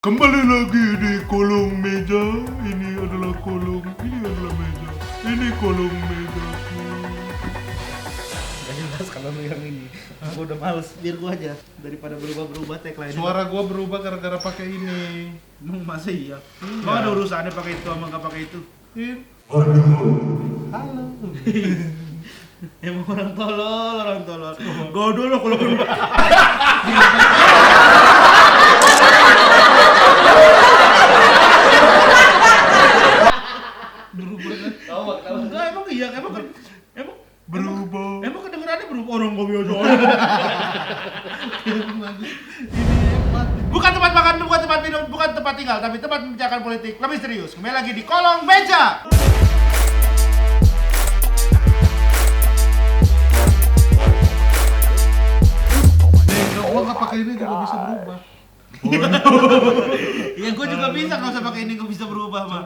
Kembali lagi di kolong meja. Ini adalah kolong, ini adalah meja. Ini kolong meja. Gak jelas kalau lu yang ini. Gua udah males, biar gua aja daripada berubah-berubah tagline. Suara gua berubah gara-gara pakai ini. Masa iya? Gua ada urusannya pakai itu sama enggak pakai itu. Halo. Emang orang tolol. Gua dulu kalau berubah. Berubah kan? Enggak, emang iya, emang Berubah. emang kedengerannya berubah orang gua biasa. Bukan tempat makan, bukan tempat minum, bukan tempat tinggal, tapi tempat membicarakan politik lebih serius. Kembali lagi di kolong meja. Gua nggak pakai ini juga bisa berubah. Iya, gua juga bisa nggak usah pakai ini, gua bisa berubah mah.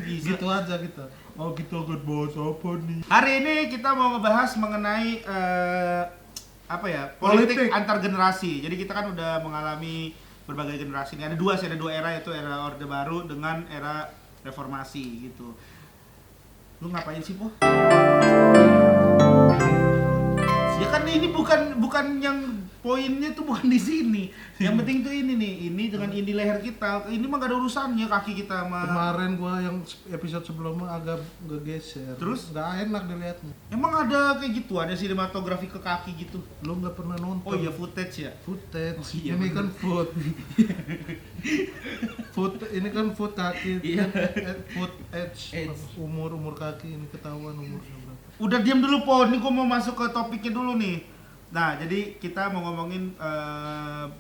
Bisa. Gitu aja kita. Oh, kita akan bahas apa nih? Hari ini kita mau ngebahas mengenai apa ya? Politik antar generasi. Jadi kita kan udah mengalami berbagai generasi. Ini ada dua era, yaitu era Orde Baru dengan era reformasi gitu. Lu ngapain sih, Po? Ya kan ini bukan yang poinnya tuh bukan di sini. Yang penting tuh ini nih, ini dengan ini leher kita. Ini mah gak ada urusannya kaki kita sama. Kemarin gua yang episode sebelumnya agak geser. Terus? Nggak enak dilihatnya. Emang ada kayak gitu, ada sinematografi ke kaki gitu. Lu nggak pernah nonton? Oh iya, footage ya. Footage. Oh, iya, Ini bener. kan food. Ini kan food kaki. Iya. Food edge. Edge. Umur kaki ini ketahuan umurnya berapa. Udah diam dulu, Po. Ini gua mau masuk ke topiknya dulu nih. Nah, jadi kita mau ngomongin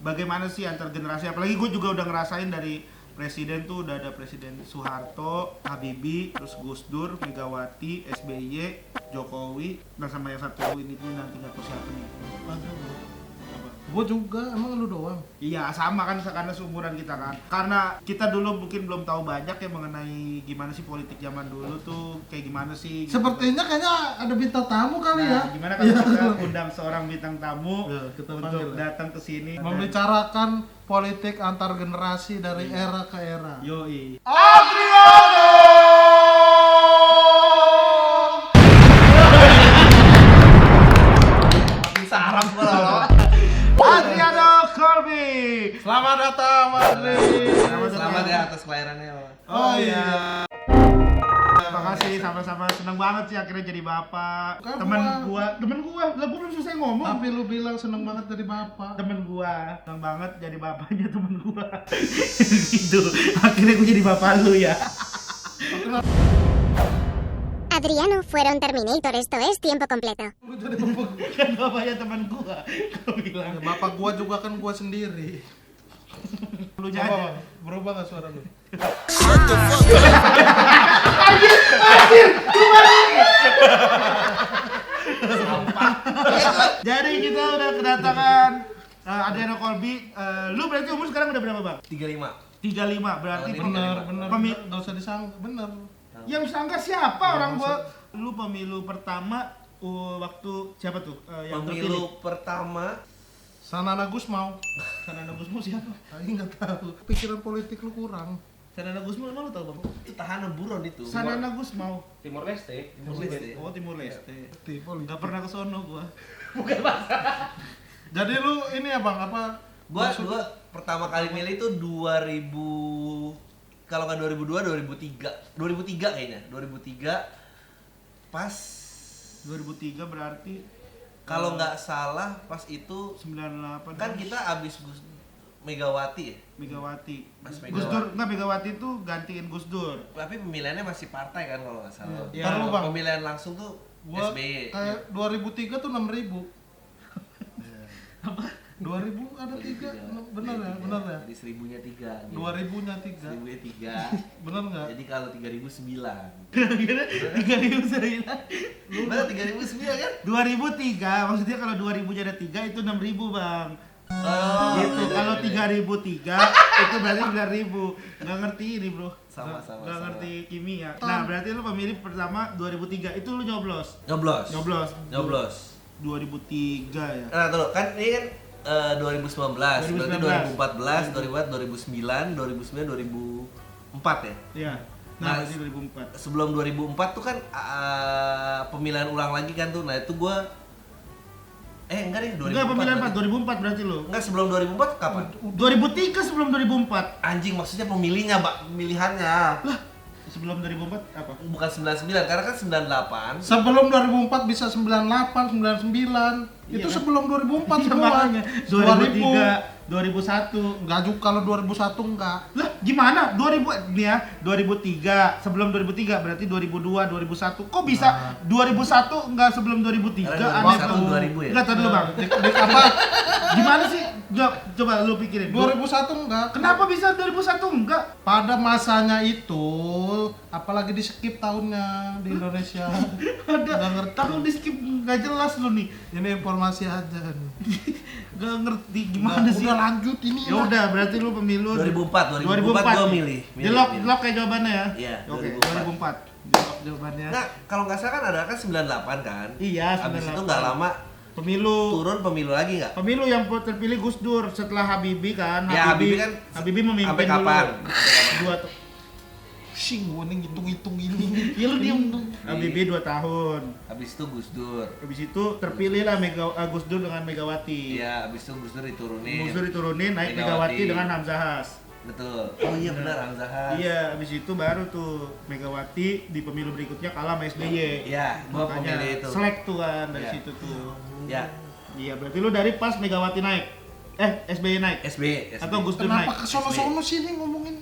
bagaimana sih antar generasi. Apalagi gue juga udah ngerasain dari presiden tuh udah ada Presiden Soeharto, Habibie, terus Gus Dur, Megawati, SBY, Jokowi, dan sama yang satu ini pun nanti nggak tahu siapa nih. Apa? Gua juga, emang lu doang? Iya, sama kan karena seumuran kita kan. Karena kita dulu mungkin belum tahu banyak ya mengenai gimana sih politik zaman dulu tuh kayak gimana sih. Gitu. Sepertinya kayaknya ada bintang tamu kali ya. Nah, gimana kalau kita undang seorang bintang tamu Ya, kita untuk panggil ya. datang ke sini Membicarakan politik antar generasi dari era ke era. Yoi. Adriano! Sarap bro. Adriano Colby. Selamat datang, Adri. Selamat ya atas kelahirannya. Oh iya. Terima kasih, sama-sama. Seneng banget sih akhirnya jadi bapak. Kan Temen gua, lah gua belum selesai ngomong. Tapi lu bilang seneng banget dari bapak. Temen gua, seneng banget jadi bapaknya temen gua. Gitu. Akhirnya gua jadi bapak lu ya. Adriano fueron Terminator, esto es tiempo completo. Lu jadi bapak. Kan bapaknya temen gua. Gua bilang. Ya, bapak gua juga kan gua sendiri. Lu Coba, aja. berubah gak suara lu? Jadi kita udah kedatangan Adriano Colby. Lu berarti umur sekarang udah berapa, Bang? 35. 35, berarti Bener, bener. Pemi- Gak usah disangka, bener. yang sangka siapa Ya, orang gua? maksud- Lu pemilu pertama waktu siapa tuh yang terpilih? Pemilu pertama Sanana Gus mau. Sanana Gusmo siapa? Aing nggak tahu. Pikiran politik lu kurang. Sanana Gusmo emang lu tau, Bang? itu tahanan buron itu. Sanana Gusmo. Timor Leste. Timor Leste. Oh, Timur Leste. Di politik. Enggak pernah ke sono gua. Jadi lu ini ya bang apa? Gua pertama kali milih itu 2000, kalau nggak 2002 2003 kayaknya. 2003 pas 2003 berarti kalau nggak salah pas itu 98 kan kita abis Megawati ya. Megawati. Mas Gus Megawati. Dur, enggak Megawati tuh gantiin Gus Dur. Tapi pemilihannya masih partai kan kalau nggak salah. Iya. Ntar lu, Bang. Pemilihan langsung tuh Gua SBY. kayak 2003 tuh 6.000. 2000 ada 3, bener ya, bener ya. Di 1000-nya 3. 2000-nya 3, 1000-nya 3. bener nggak? Jadi kalau 3009. Kira-kira 3009. Bener 3009 kan? 2003, maksudnya kalau 2000 ada 3 itu 6000, Bang. Oh, Gitu. beda, Kalau beda. 3003 itu berarti 9000. Enggak ngerti ini, Bro. Sama-sama. Enggak ngerti kimia. Nah, berarti lu pemilih pertama 2003 itu lu nyoblos. Nyoblos. Nyoblos. Nyoblos. 2003 ya. Nah, tuh kan ini kan 2019, berarti 2019. 2014, 2004, 2009, 2004 ya? Iya. Nah, Nah, 2004. sebelum 2004 tuh kan pemilihan ulang lagi kan tuh. Nah, itu gua enggak deh, 2004. Enggak, pemilihan berarti. 2004 berarti lo. Enggak, sebelum 2004 kapan? 2003 sebelum 2004. Anjing, maksudnya pemilihnya, Mbak, pemilihannya. Lah, sebelum 2004 apa? Bukan 99, karena kan 98. Sebelum 2004 bisa 98, 99. Iya Itu kan? sebelum 2004 Iya, semua. makanya 2003, 2001. Enggak juga kalau 2001 enggak. Lah, gimana? 2000 nih ya, 2003, sebelum 2003 berarti 2002, 2001. Kok bisa 2001 enggak sebelum 2003? Karena Aneh 2001, tuh. 2000 ya? Enggak, tahan dulu, Bang. Apa? Gimana sih? Coba lu pikirin. 2001 enggak. Kenapa bisa 2001 enggak? Pada masanya itu, apalagi di skip tahunnya di Indonesia. Nggak Ada ngerti. tahun di skip enggak jelas lu nih. Ini informasi aja nih. Enggak ngerti gimana sih? Udah lanjut ini. Ya udah, berarti lu pemilu 2004 gua milih. Lock kayak jawabannya ya? Iya, Oke, 2004. 2004. Jawab jawabannya. Nah, kalau nggak salah kan ada kan 98 kan? Iya, Habis 98. itu nggak lama Pemilu turun pemilu lagi nggak? Pemilu yang terpilih Gus Dur setelah Habibie kan. Ya, Habibie kan Habibie memimpin sampai kapan? dulu. 2 Sing gua nih ngitung-ngitung ini. Ya lu diem. Habibie 2 tahun. Habis itu Gus Dur. Habis itu terpilih lah Gus Dur dengan Megawati. Iya, habis itu Gus Dur diturunin. Gus Dur diturunin, naik Megawati dengan Hamzahas. Betul. Oh iya benar Hamzahas. Iya, habis itu baru tuh Megawati di pemilu berikutnya kalah sama SBY. Iya, gua Makanya pemilih itu. selek tuh kan dari Iya. situ tuh. Ya, Iya, berarti lu dari pas Megawati naik. SBY naik SBY. atau Gus Dur naik. Kenapa ke sono-sono sih nih ngomongin?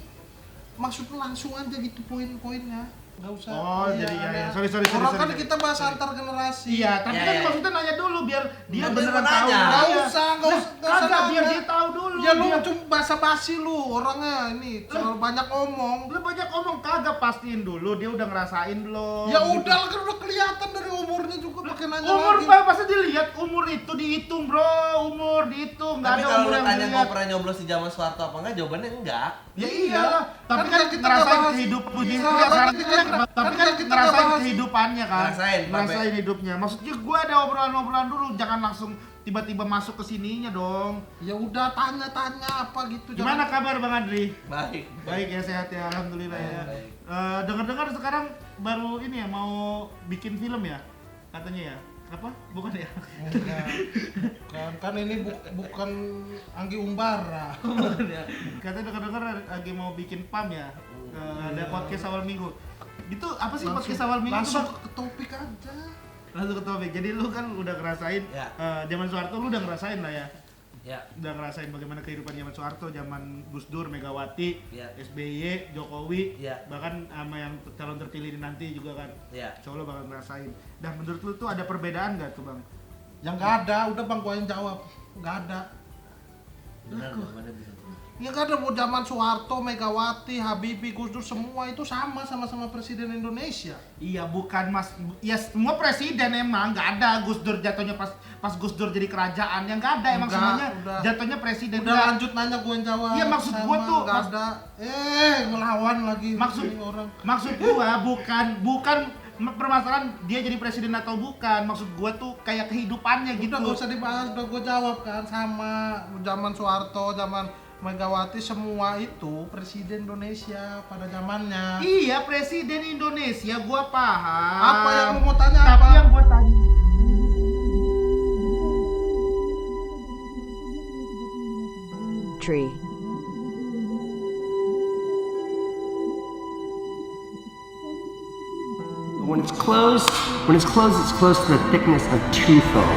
Maksudnya langsung aja gitu poin-poinnya. Enggak usah. Oh, iya, jadi ya, ada- sorry. Orang kan sorry. kita bahas antar generasi. Iya, tapi Ya, kan ya. maksudnya nanya dulu biar dia Nah, beneran dia tahu. nanya. Enggak Iya. usah, enggak Nah, usah. nggak usah kagak, biar nanya. dia tahu dulu. Ya lu dia. cuma basa-basi lu orangnya ini terlalu banyak ngomong. Lu banyak ngomong, kagak pastiin dulu dia udah ngerasain belum. Ya gitu. udah kan udah kelihatan dari umurnya juga pakai nanya Umur lagi. Pak, pasti dilihat umur itu dihitung, Bro. Umur dihitung, enggak Tapi ada kalau umur lu yang tanya dilihat. gua pernah nyoblos di zaman Soeharto apa enggak, jawabannya enggak. Ya iyalah, tapi kan kita ngerasain nggak bahas- kehidup Iya, tapi kan kita ngerasain nggak bahas- kehidupannya kan. Ngerasain, hidupnya. Maksudnya gua ada obrolan-obrolan dulu, jangan langsung tiba-tiba masuk ke sininya dong. Ya udah tanya-tanya apa gitu. Gimana kabar Bang Adri? Baik. Baik ya, sehat ya, alhamdulillah ya. Baik. Dengar-dengar sekarang baru ini ya mau bikin film ya, katanya ya. Apa? Bukan ya? Enggak. Kan ini bukan Anggi Umbara. Bukan ya. Katanya dengar-dengar lagi mau bikin PAM ya. Ada podcast awal minggu. Itu apa sih podcast awal minggu? Langsung itu, Bang? ke topik aja. Langsung ke topik. Jadi lu kan udah ngerasain Ya. zaman Soeharto, lu udah ngerasain lah ya. Ya. Udah ngerasain bagaimana kehidupan zaman Soeharto, zaman Gus Dur, Megawati, Ya. SBY, Jokowi, Ya. bahkan sama yang calon terpilih nanti juga kan. Ya. Insya Allah bakal ngerasain. Dan menurut lu tuh ada perbedaan gak tuh Bang? Yang nggak ada, udah Bang gua yang jawab. Nggak ada. Benar, jawabannya bisa. Ya nggak ada, mau zaman Soeharto, Megawati, Habibie, Gus Dur semua itu sama-sama presiden Indonesia. Iya bukan mas, ya semua presiden emang nggak ada Gus Dur jatuhnya pas Gus Dur jadi kerajaan yang nggak ada emang Enggak, semuanya udah. jatuhnya presiden. Udah Nggak. lanjut nanya gue yang jawab. Iya, maksud Sama, gua tuh, nggak ada. Ngelawan lagi Maksud- ini orang. Maksud gua bukan permasalahan dia jadi presiden atau bukan, maksud gua tuh kayak kehidupannya gitu. Udah nggak usah dibahas, udah gue jawab kan, sama zaman Soeharto, zaman Megawati semua itu presiden Indonesia pada zamannya. Iya presiden Indonesia gua paham. Apa yang lu mau tanya Tapi apa? yang gua tanya Tree. When it's closed, it's close to the thickness of two foam.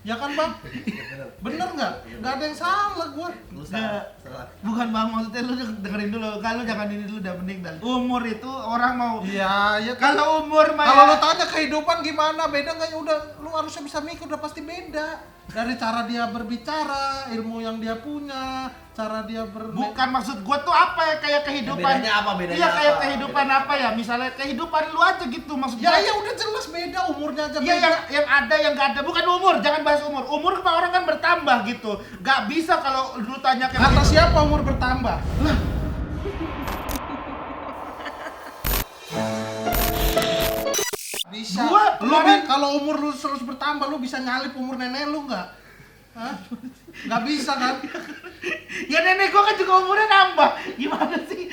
Ya kan Bang? Bener nggak? Nggak ada yang salah gue. Lu Nggak. salah. bukan Bang, maksudnya lu dengerin dulu. Kalau jangan ini dulu udah mending dan umur itu orang mau Iya, ya kan. kalau umur mah Kalau ya- lu tanya kehidupan gimana, beda nggak? Ya udah, lu harusnya bisa mikir, udah pasti beda. Dari cara dia berbicara, ilmu yang dia punya, cara dia bukan maksud gua tuh apa ya kayak kehidupan. Bedanya apa? Bedanya Iya kayak apa? kehidupan apa ya? Misalnya kehidupan lu aja gitu maksud Ya gua. ya udah jelas beda, umurnya aja Iya beda. yang ada yang nggak ada, bukan umur, jangan bahas umur. Umur kan orang kan bertambah gitu. Nggak bisa kalau lu tanya kayak Kata siapa umur bertambah? Lah. Bisa. Gua Lu kemarin- kalau umur lu terus bertambah, lu bisa nyalip umur nenek lu nggak? Hah? Nggak bisa kan? Ya nenek gua kan juga umurnya nambah. Gimana sih?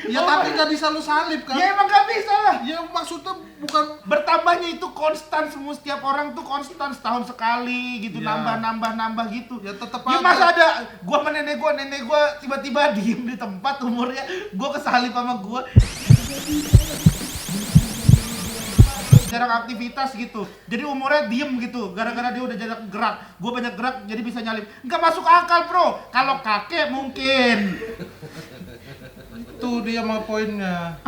Ya tapi nggak bisa lu salib kan? Ya emang gak bisa lah. Ya maksudnya bukan Bertambahnya itu konstan, semua setiap orang tuh konstan setahun sekali gitu, Ya. nambah gitu. Ya tetep Ya aja. masa ada gua sama nenek gua tiba-tiba diem di tempat umurnya, gua kesalip sama gua. Jarang aktivitas gitu, jadi umurnya diem gitu, gara-gara dia udah jarang gerak, gua banyak gerak jadi bisa nyalip. Nggak masuk akal bro, kalau kakek mungkin. tuh dia mah poinnya.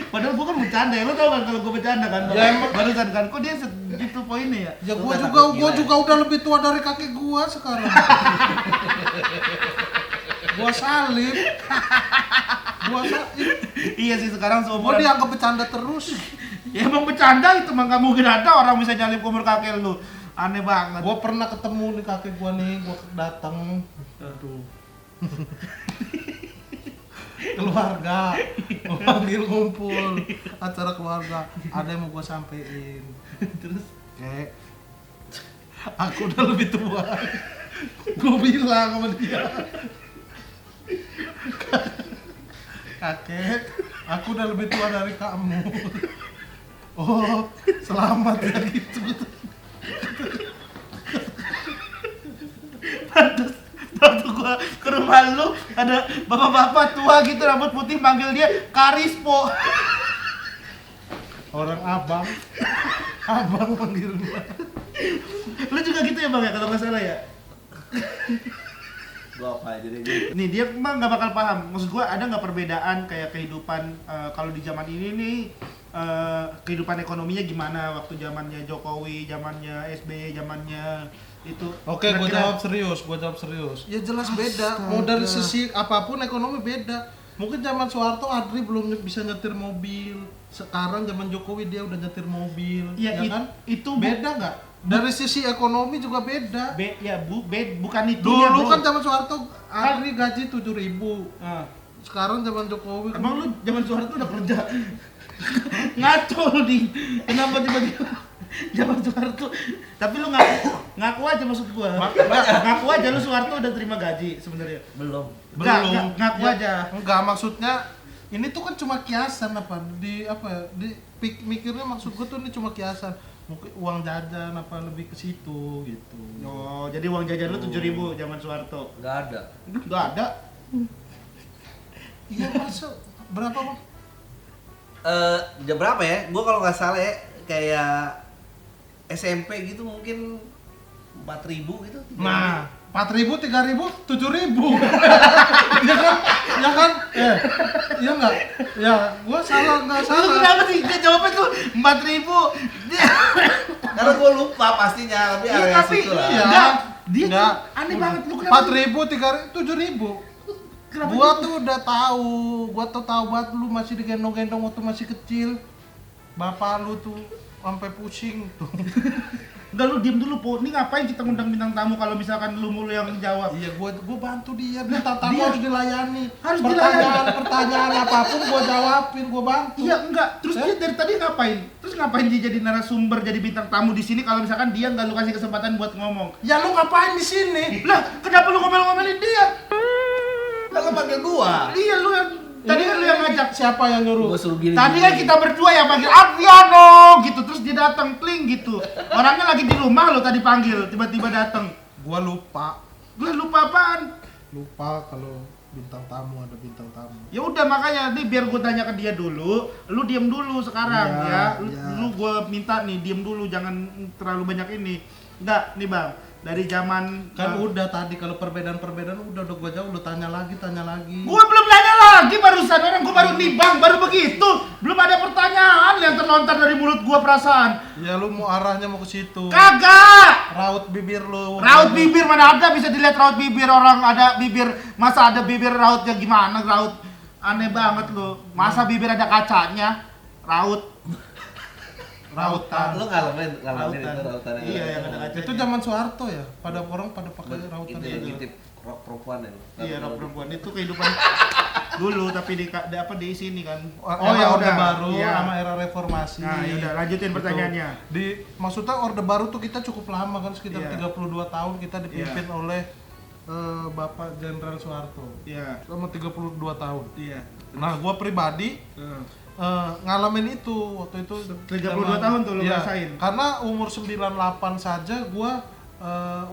Padahal gua kan bercanda ya, lo tau kan kalau gua bercanda kan? Ya, emang. Barusan kan, kok dia segitu poinnya ya? Ya Lu gua kata juga gila ya? udah lebih tua dari kakek gua sekarang. Gua salib. Iya sih sekarang Gua seumuran. dianggap bercanda terus. Ya emang bercanda itu mah, gak mungkin ada orang bisa nyalip umur kakek lu. Aneh banget. Gua pernah ketemu nih kakek gua nih, gua datang. Aduh. Keluarga, gua panggil ngumpul acara keluarga. Ada yang mau gua sampein. Terus kayak aku udah lebih tua. Gua bilang sama dia, kakek, aku udah lebih tua dari kamu. Oh, selamat ya gitu. Terus waktu gua ke rumah lu ada bapak-bapak tua gitu rambut putih manggil dia Karispo. Orang abang panggilnya. Lu juga gitu ya bang ya kalau nggak salah ya? Gua apa aja deh gue. Nih dia mah nggak bakal paham. Maksud gua ada nggak perbedaan kayak kehidupan kalau di zaman ini nih kehidupan ekonominya gimana waktu zamannya Jokowi, zamannya SBY, zamannya itu. Oke, gue Kira-kira- jawab serius. Ya jelas beda. Mau dari sisi apapun ekonomi beda. Mungkin zaman Soeharto Adri belum bisa nyetir mobil. Sekarang zaman Jokowi dia udah nyetir mobil. Ya, Ya kan? itu Beda nggak? Dari sisi ekonomi juga beda. bukan itu. Dulu kan zaman Soeharto Adri gaji 7.000. Sekarang zaman Jokowi Emang lu zaman Soeharto udah kerja? Ngaco lu nih. Kenapa tiba-tiba zaman Soeharto? Tapi lu ngaku aja maksud gua. Ngaku aja lu Soeharto udah terima gaji sebenarnya. Belum. Nggak, ngaku Ya, aja. Enggak, maksudnya ini tuh kan cuma kiasan mikirnya maksud gue tuh ini cuma kiasan. Mungkin uang jajan apa lebih ke situ gitu. Oh, jadi uang jajan lu 7.000 zaman Soeharto. Nggak ada. Nggak ada. Iya masuk berapa bang? Jam berapa ya? Gua kalau nggak salah ya kayak SMP gitu mungkin 4.000 gitu. 3.000. Nah, 4.000, 3.000, 7.000. Ya kan? Iya nggak? Ya, gua salah nggak Lu salah. kenapa sih? Dia jawabnya tuh 4.000. Karena gua lupa pastinya, tapi Iya, area tapi situ lah. Iya. enggak. Dia Nggak. tuh aneh banget lu kenapa? 4.000, 3.000, 7.000. Kenapa Gua gitu? tuh udah tahu banget lu masih digendong-gendong waktu masih kecil. Bapak lu tuh sampai pusing tuh. Enggak, lu diem dulu, Po. Ini ngapain kita ngundang bintang tamu kalau misalkan lu mulu yang jawab? Iya, gua bantu dia. Bintang tamu Dia- harus dilayani. Harus Pertanyaan apapun gua jawabin, gua bantu. Iya, enggak. Terus dia dari tadi ngapain? Terus ngapain dia jadi narasumber, jadi bintang tamu di sini kalau misalkan dia nggak lu kasih kesempatan buat ngomong? Ya lu ngapain di sini? Lah, kenapa lu ngomel-ngomelin dia? Kalau panggil gua. Iya, lu yang tadi kan lu yang ngajak. Siapa yang nyuruh? Gua suruh gini. Tadi kan kita berdua yang panggil Adriano gitu, terus dia datang kling gitu. Orangnya lagi di rumah lo tadi panggil, tiba-tiba datang. Gua lupa. Gue lupa apaan? Lupa kalau bintang tamu ada bintang tamu. Ya udah makanya nih biar gue tanya ke dia dulu, lu diem dulu sekarang Iya, ya. Lu, iya. lu gue minta nih diem dulu, jangan terlalu banyak ini. Enggak, nih Bang. Dari zaman Kan udah tadi kalau perbedaan udah gua jauh, lu tanya lagi. Gua belum nanya lagi barusan, orang gua baru nih Bang, baru begitu. Belum ada pertanyaan yang terlontar dari mulut gua perasaan. Ya lu mau arahnya mau ke situ. Kagak. Raut bibir lu. Raut bibir mana ada, bisa dilihat raut bibir orang ada bibir, masa ada bibir rautnya gimana raut? Aneh banget lu. Masa bibir ada kacanya? Raut. Rautan. Lu ngalamin itu Rautan. rautan. Iya, yang ada kacanya. Itu zaman Soeharto ya. Pada orang pada pakai rautan. Itu yang ngintip rock perempuan ya. Iya, rock perempuan itu kehidupan dulu tapi di sini kan. Oh ya, Orde udah. Baru Iya. sama era reformasi. Nah, yaudah lanjutin Gitu. pertanyaannya. Maksudnya Orde Baru tuh kita cukup lama kan, sekitar Iya. 32 tahun kita dipimpin oleh Bapak Jenderal Soeharto. Iya. Selama 32 tahun. Iya. Nah, gua pribadi ngalamin itu waktu itu 32 tahun tuh lu iya, ngerasain. karena umur 98 saja gua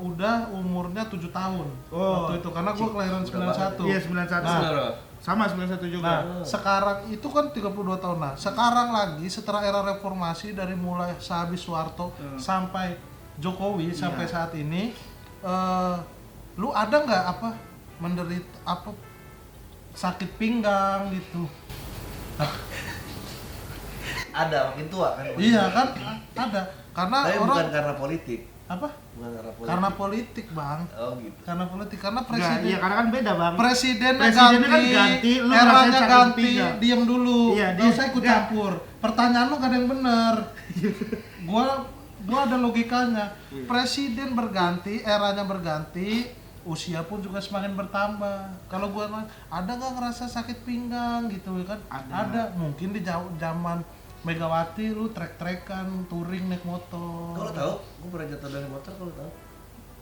udah umurnya 7 tahun Oh. waktu itu karena gua kelahiran 91. Iya, 91. Nah, Sama 91 juga. Nah, sekarang itu kan 32 tahun. Nah, sekarang lagi setelah era reformasi dari mulai sehabis Soeharto sampai Jokowi sampai saat ini lu ada nggak menderita sakit pinggang gitu? Ada makin tua kan. Iya kan ada karena Tapi orang bukan karena politik. apa? Bukan karena politik. Karena politik, Bang. Oh gitu. Karena politik karena Enggak, presiden iya karena kan beda, Bang. Presidennya Presidennya kan ganti, ganti, lu ngerasain eranya sakit ganti, pinggang. diam dulu. Iya, Nggak usah ikut campur. Pertanyaan lu gak ada yang bener. gua ada logikanya. Presiden berganti, eranya berganti, usia pun juga semakin bertambah. Kalau gua ada nggak ngerasa sakit pinggang gitu kan? Ada. Mungkin di zaman Megawati lu trek-trekan, touring naik motor. Kalau tahu, gue pernah jatuh dari motor kalau tahu.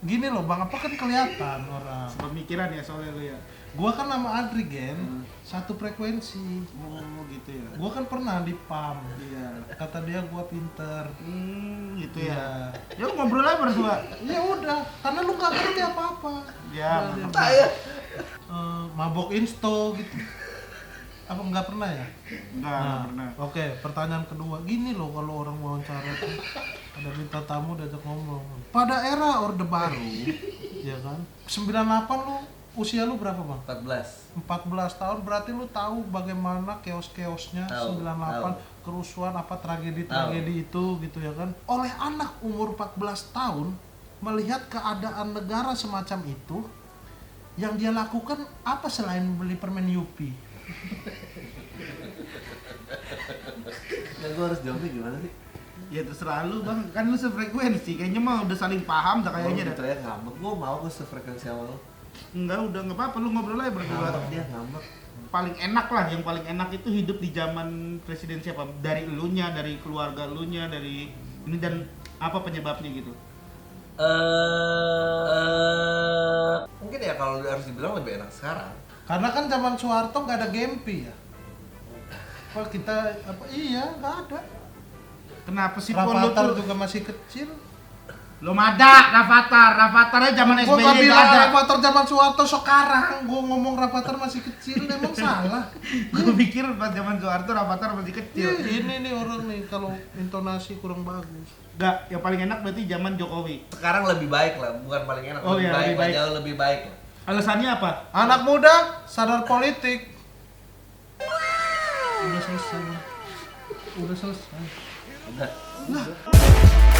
Gini loh Bang, apa kan kelihatan orang. Pemikiran ya soalnya lu ya. Gua kan sama Adri Gen, satu frekuensi. Oh, gitu ya. Gua kan pernah di PAM. Iya. Kata dia gua pinter. Gitu Iya. ya. Ya ngobrol aja berdua. Ya udah, karena lu nggak ngerti apa-apa. Ya, Dia Tak ya. mabok insto gitu. Apa nggak pernah ya? Enggak pernah. Oke, pertanyaan kedua. Gini loh kalau orang wawancara tuh ada minta tamu diajak ngomong. Pada era Orde Baru, ya kan? 98 lu usia lu berapa, Bang? 14. 14 tahun berarti lu tahu bagaimana keos-keosnya Tahu, 98 tahu. kerusuhan apa tragedi-tragedi itu gitu ya kan. Oleh anak umur 14 tahun melihat keadaan negara semacam itu yang dia lakukan apa selain beli permen Yupi? Nah, gue harus jawabnya gimana sih? Ya terserah lu, Bang. Kan lu sefrekuensi. Kayaknya mah udah saling paham dah kayaknya dah. Gitu ya ngambek. Gue mau gue sefrekuensi sama lo. Enggak, udah enggak apa-apa lu ngobrol aja berdua. Ngambek dia ngambek. Paling enak lah, yang paling enak itu hidup di zaman presiden siapa? Dari elunya, dari keluarga elunya, dari ini dan apa penyebabnya gitu. Mungkin ya kalau harus dibilang lebih enak sekarang. Karena kan zaman Soeharto nggak ada Gempi ya. Kalau kita iya nggak ada. Kenapa sih Pon lu Rafathar tuh? juga masih kecil. Belum ada Rafathar zaman Gua SBY nggak nggak bilang ada. Rafathar zaman Soeharto sekarang. Gua ngomong Rafathar masih kecil, emang salah. Gue pikir pas zaman Soeharto Rafathar masih kecil. Ini nih orang nih kalau intonasi kurang bagus. Enggak, yang paling enak berarti zaman Jokowi. Sekarang lebih baik lah, bukan paling enak. Oh iya, lebih baik. Jauh lebih baik lah. Alasannya apa? Anak muda sadar politik. Udah selesai. Udah selesai. Udah.